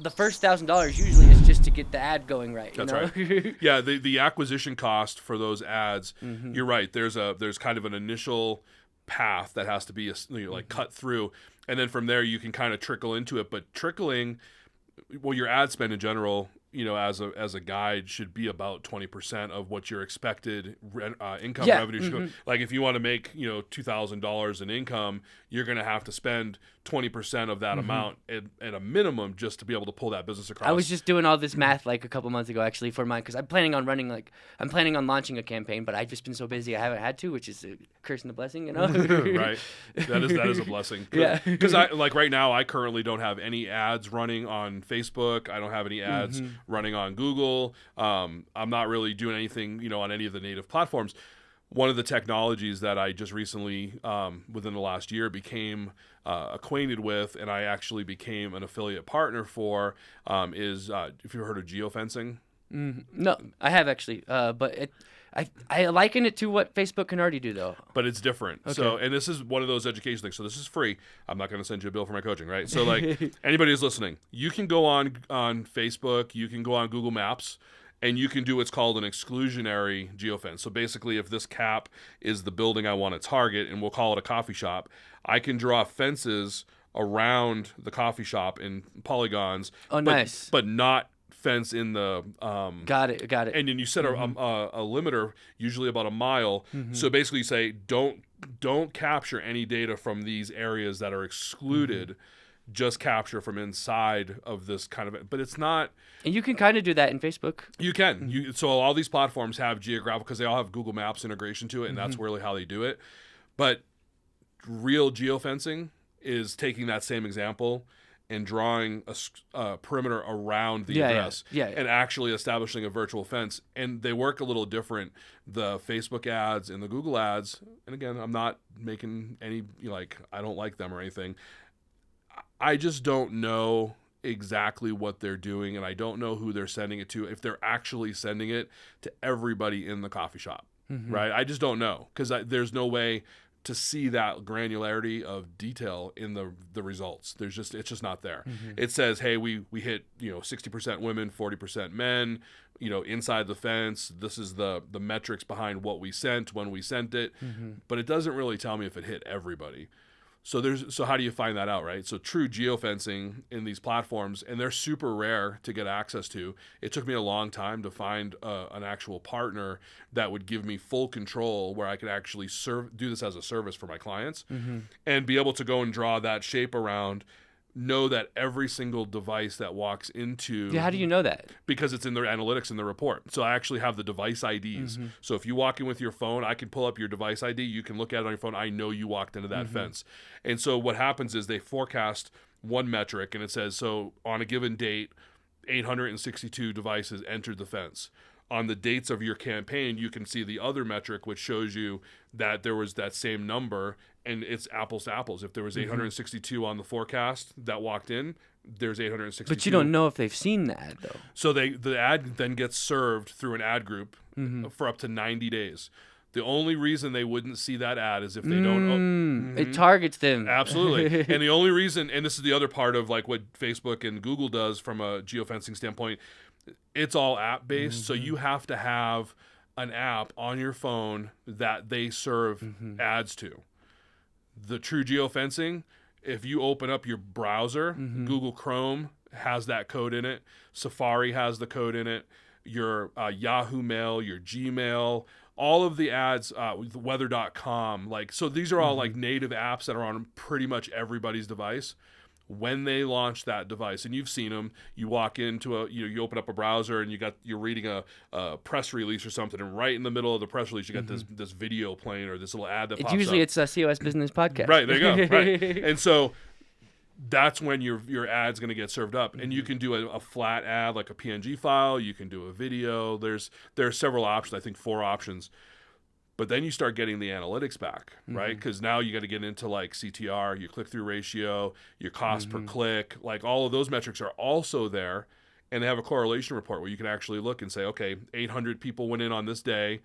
the first $1,000 usually is just to get the ad going right. That's know? right. Yeah, the acquisition cost for those ads, you're right. There's kind of an initial path that has to be cut through, and then from there you can kind of trickle into it. But trickling, well, your ad spend in general, as a guide, should be about 20% of what your expected income revenue should go. Like if you want to make $2,000 in income, you're going to have to spend 20% of that amount at a minimum just to be able to pull that business across. I was just doing all this math like a couple months ago actually for mine, because I'm planning on launching a campaign, but I've just been so busy I haven't had to, which is a curse and a blessing, Right. That is a blessing. Yeah. Because right now I currently don't have any ads running on Facebook. I don't have any ads running on Google. I'm not really doing anything on any of the native platforms. One of the technologies that I just recently, within the last year, became acquainted with, and I actually became an affiliate partner for, is if you've heard of geofencing. No, I have actually, but I liken it to what Facebook can already do, though. But it's different. Okay. So, and this is one of those education things. So this is free. I'm not going to send you a bill for my coaching, right? So like anybody who's listening, you can go on Facebook, you can go on Google Maps, and you can do what's called an exclusionary geofence. So basically, if this cap is the building I want to target, and we'll call it a coffee shop, I can draw fences around the coffee shop in polygons. Oh, nice. But not fence in the got it and then you set a limiter, usually about a mile. So basically you say don't capture any data from these areas that are excluded, just capture from inside of this kind of, but it's not. And you can kind of do that in Facebook. You can. So all these platforms have geographical, because they all have Google Maps integration to it, and that's really how they do it. But real geofencing is taking that same example and drawing a perimeter around the address and actually establishing a virtual fence. And they work a little different, the Facebook ads and the Google ads. And again, I'm not making any, I don't like them or anything. I just don't know exactly what they're doing, and I don't know who they're sending it to, if they're actually sending it to everybody in the coffee shop, right? I just don't know, because there's no way to see that granularity of detail in the results. It's just not there. It says, hey, we hit 60% women, 40% men, inside the fence. This is the metrics behind what we sent when we sent it, but it doesn't really tell me if it hit everybody. So how do you find that out, right? So true geofencing in these platforms, and they're super rare to get access to. It took me a long time to find an actual partner that would give me full control, where I could actually do this as a service for my clients, and be able to go and draw that shape around, know that every single device that walks into... Yeah, how do you know that? Because it's in their analytics in the report. So I actually have the device IDs. So if you walk in with your phone, I can pull up your device ID. You can look at it on your phone. I know you walked into that fence. And so what happens is they forecast one metric, and it says, so on a given date, 862 devices entered the fence. On the dates of your campaign, you can see the other metric, which shows you that there was that same number, and it's apples to apples. If there was 862 on the forecast that walked in, there's 862. But you don't know if they've seen the ad, though. So the ad then gets served through an ad group for up to 90 days. The only reason they wouldn't see that ad is if they don't... It targets them. Absolutely. And the only reason, and this is the other part of like what Facebook and Google does from a geofencing standpoint, it's all app-based, so you have to have an app on your phone that they serve ads to. The true geofencing, if you open up your browser, Google Chrome has that code in it, Safari has the code in it, your Yahoo Mail, your Gmail, all of the ads, weather.com, so these are all like native apps that are on pretty much everybody's device. When they launch that device, and you've seen them, you walk into you open up a browser and you're reading a press release or something, and right in the middle of the press release you got this video playing, or this little ad that pops usually up. It's a COS Business Podcast. Right, there you go. Right. And so that's when your ad's going to get served up, and you can do a flat ad, like a PNG file. You can do a video. There are several options. I think 4 options. But then you start getting the analytics back, right? Because now you got to get into like CTR, your click-through ratio, your cost per click. Like all of those metrics are also there, and they have a correlation report where you can actually look and say, okay, 800 people went in on this day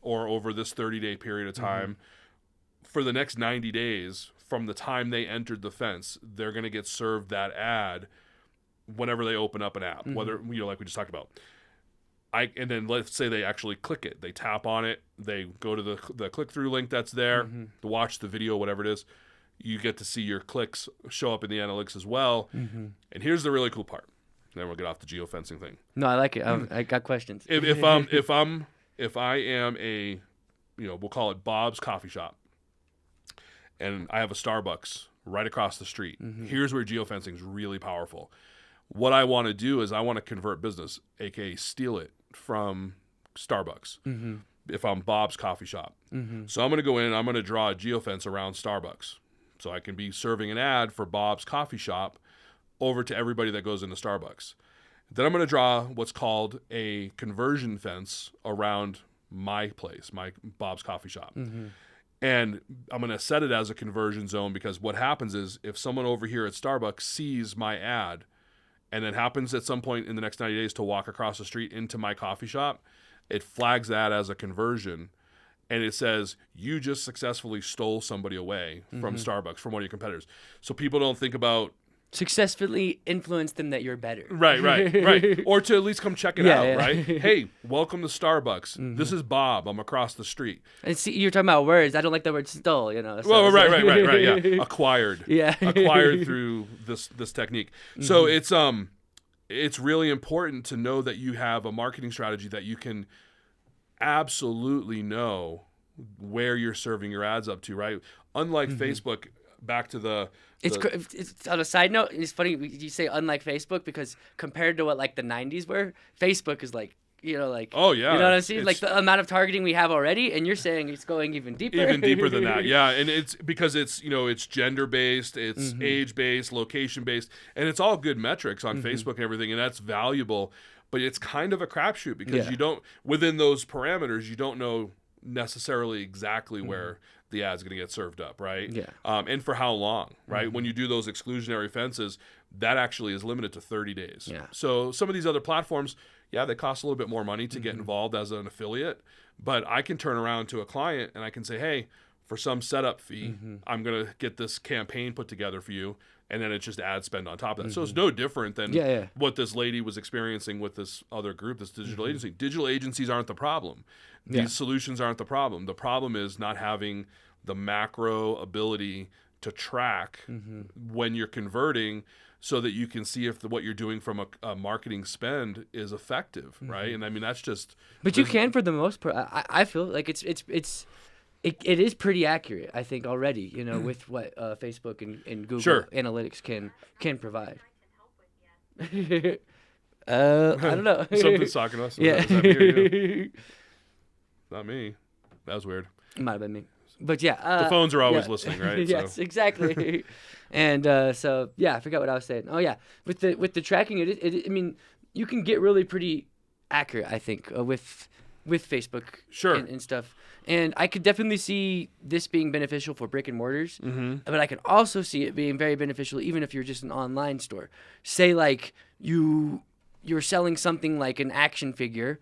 or over this 30-day period of time. For the next 90 days, from the time they entered the fence, they're going to get served that ad whenever they open up an app, whether, like we just talked about. And then let's say they actually click it. They tap on it. They go to the click-through link that's there to watch the video, whatever it is. You get to see your clicks show up in the analytics as well. And here's the really cool part. Then we'll get off the geofencing thing. No, I like it. I got questions. If I am a, we'll call it Bob's Coffee Shop, and I have a Starbucks right across the street. Here's where geofencing is really powerful. What I want to do is I want to convert business, aka steal it from Starbucks. If I'm Bob's Coffee Shop, so I'm going to go in and I'm going to draw a geofence around Starbucks, so I can be serving an ad for Bob's Coffee Shop over to everybody that goes into Starbucks. Then I'm going to draw what's called a conversion fence around my place, my Bob's Coffee Shop. And I'm going to set it as a conversion zone, because what happens is if someone over here at Starbucks sees my ad and then happens at some point in the next 90 days to walk across the street into my coffee shop, it flags that as a conversion. And it says, you just successfully stole somebody away from Starbucks, from one of your competitors. So people don't think about... Successfully influence them that you're better. Right. Or to at least come check it out, right? Hey, welcome to Starbucks. This is Bob. I'm across the street. And see, you're talking about words. I don't like the word stole, So, well, right, yeah. Acquired. Yeah. Acquired through this technique. So it's really important to know that you have a marketing strategy that you can absolutely know where you're serving your ads up to, right? Unlike Facebook, back to the... It's on a side note, it's funny you say unlike Facebook, because compared to what like the 90s were, Facebook is like, oh yeah, you know what I'm saying? Like the amount of targeting we have already, and you're saying it's going even deeper. Even deeper than that, yeah. And it's because it's it's gender based, it's age based, location based, and it's all good metrics on Facebook and everything, and that's valuable. But it's kind of a crapshoot, because you don't, within those parameters, you don't know necessarily exactly where the ad's going to get served up, right? Yeah. And for how long, right? When you do those exclusionary fences, that actually is limited to 30 days. Yeah. So some of these other platforms, they cost a little bit more money to get involved as an affiliate, but I can turn around to a client and I can say, hey, for some setup fee, I'm going to get this campaign put together for you. And then it's just ad spend on top of that. So it's no different than what this lady was experiencing with this other group, this digital agency. Digital agencies aren't the problem. These solutions aren't the problem. The problem is not having the macro ability to track when you're converting, so that you can see if what you're doing from a marketing spend is effective, right? And I mean, that's just... But you can, for the most part. I feel like it is pretty accurate, I think, already, with what Facebook and Google Analytics can provide. I don't know. Something's talking to us. Yeah. Is that me or you? Not me. That was weird. It might have been me. But yeah. The phones are always listening, right? Yes, exactly. And so, yeah, I forgot what I was saying. Oh, yeah. With the tracking, I mean, you can get really pretty accurate, I think, with Facebook and stuff. And I could definitely see this being beneficial for brick and mortars, but I can also see it being very beneficial even if you're just an online store. Say like you're selling something like an action figure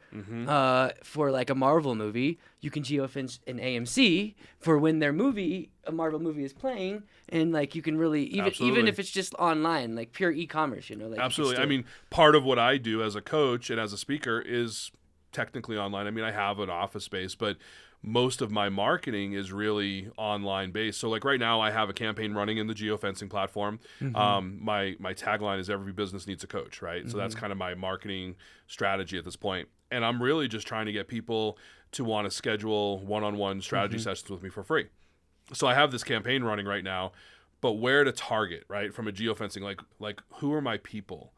for like a Marvel movie. You can geofence an AMC for when a Marvel movie is playing, and like you can really even if it's just online, like pure e-commerce, like absolutely. I mean, part of what I do as a coach and as a speaker is technically online. I mean, I have an office space, but most of my marketing is really online based. So like right now I have a campaign running in the geofencing platform. My tagline is every business needs a coach, right? So that's kind of my marketing strategy at this point. And I'm really just trying to get people to want to schedule one-on-one strategy sessions with me for free. So I have this campaign running right now, but where to target, right? From a geofencing, like who are my people?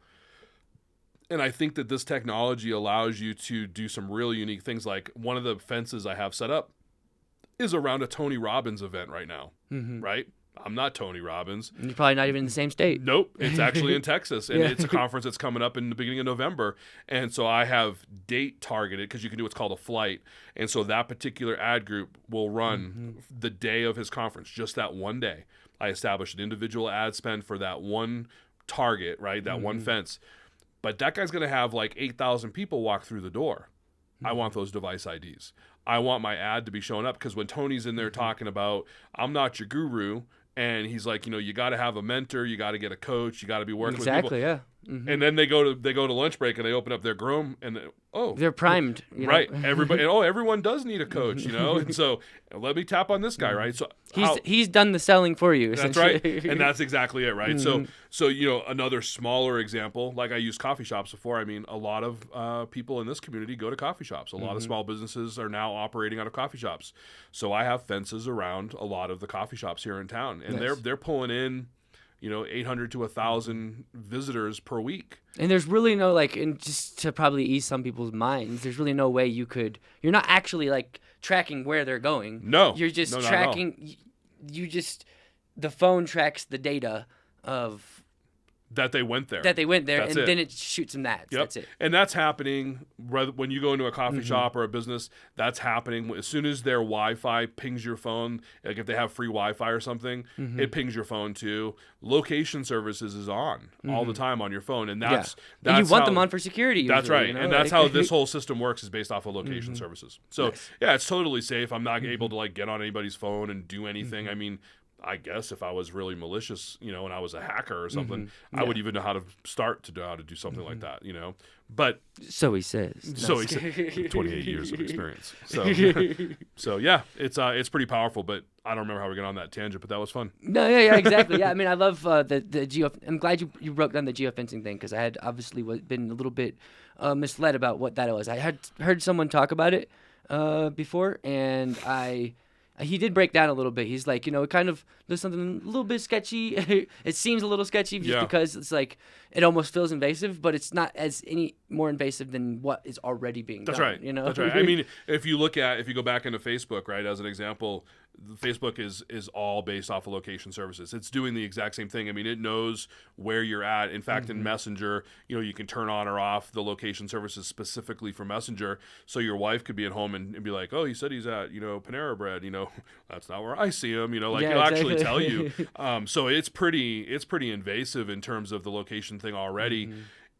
And I think that this technology allows you to do some really unique things. Like one of the fences I have set up is around a Tony Robbins event right now, right? I'm not Tony Robbins. You're probably not even in the same state. Nope. It's actually in Texas, and it's a conference that's coming up in the beginning of November. And so I have date targeted, because you can do what's called a flight. And so that particular ad group will run the day of his conference, just that one day. I established an individual ad spend for that one target, right? That one fence. But that guy's going to have like 8,000 people walk through the door. I want those device IDs. I want my ad to be showing up, because when Tony's in there talking about, I'm not your guru, and he's like, you got to have a mentor, you got to get a coach, you got to be working with people. Yeah. And then they go to lunch break and they open up their Chrome and they're primed, right? Everybody, everyone does need a coach, and so let me tap on this guy, right? So he's done the selling for you. That's right, and that's exactly it, right? So another smaller example, like I used coffee shops before. I mean, a lot of people in this community go to coffee shops. A lot of small businesses are now operating out of coffee shops. So I have fences around a lot of the coffee shops here in town, and they're pulling in 800 to 1,000 visitors per week. And there's really no, and just to probably ease some people's minds, there's really no way you're not actually tracking where they're going. No. You're just tracking, the phone tracks the data of that they went there. That's and then it shoots them that. Yep. That's it. And that's happening when you go into a coffee shop or a business. That's happening as soon as their Wi-Fi pings your phone. Like if they have free Wi-Fi or something, it pings your phone too. Location services is on all the time on your phone, and that's and you want them on for security. Usually, that's right, and that's how this whole system works is based off of location services. So it's totally safe. I'm not able to get on anybody's phone and do anything. I mean, I guess if I was really malicious, and I was a hacker or something, I would even know how to start to know how to do something like that, But so he says. So he said, 28 years of experience. So yeah, it's pretty powerful. But I don't remember how we got on that tangent, but that was fun. No, yeah, exactly. Yeah, I mean, I love the geo. I'm glad you broke down the geofencing thing because I had obviously been a little bit misled about what that was. I had heard someone talk about it before, and he did break down a little bit. He's like, it kind of there's something a little bit sketchy. It seems a little sketchy just because it's it almost feels invasive, but it's not any more invasive than what is already being done. That's right. That's right. I mean, if you go back into Facebook, right, as an example, Facebook is all based off of location services. It's doing the exact same thing. I mean, it knows where you're at. In fact, in Messenger, you can turn on or off the location services specifically for Messenger. So your wife could be at home and be like, oh, he said he's at, Panera Bread. That's not where I see him. It'll actually tell you. So it's pretty invasive in terms of the location thing already.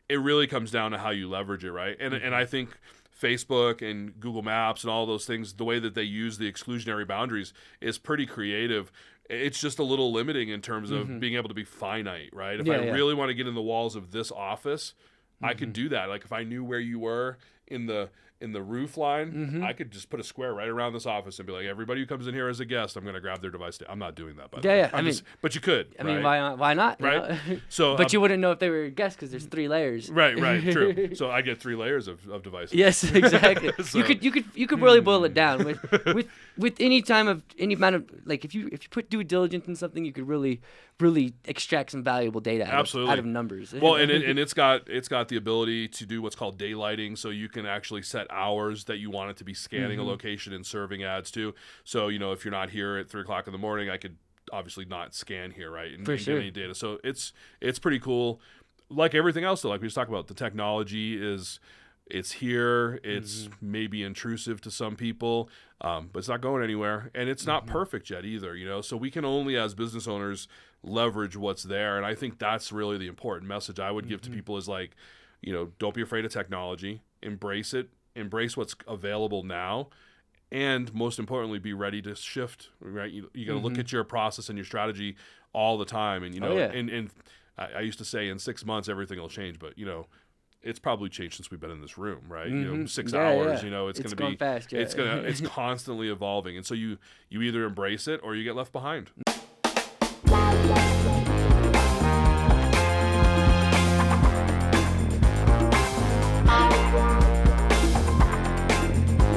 It really comes down to how you leverage it, right? And I think Facebook and Google Maps and all those things, the way that they use the exclusionary boundaries is pretty creative. It's just a little limiting in terms of being able to be finite, right? If I really want to get in the walls of this office, I could do that. Like if I knew where you were in the roof line, I could just put a square right around this office and be like, everybody who comes in here as a guest, I'm going to grab their device. I'm not doing that, by the way. Yeah. But you could. I mean, why not? Right. So, but you wouldn't know if they were a guest because there's 3 layers. Right. True. So I get 3 layers of devices. Yes, exactly. So, you could really boil it down with any amount of if you put due diligence in something, you could really extract some valuable data out of numbers. Well, and it's got the ability to do what's called daylighting, so you can actually set hours that you want it to be scanning a location and serving ads to. So if you're not here at 3:00 in the morning, I could obviously not scan here, right? And get any data. So it's pretty cool. Like everything else, though, like we just talked about, the technology it's here. It's maybe intrusive to some people, but it's not going anywhere, and it's not perfect yet either. So we can only, as business owners, leverage what's there, and I think that's really the important message I would give to people is don't be afraid of technology, embrace it, embrace what's available now, and most importantly, be ready to shift. Right, you got to look at your process and your strategy all the time, and and I used to say in 6 months everything will change, but it's probably changed since we've been in this room, right? 6 hours, it's going to be fast. It's constantly evolving, and so you either embrace it or you get left behind.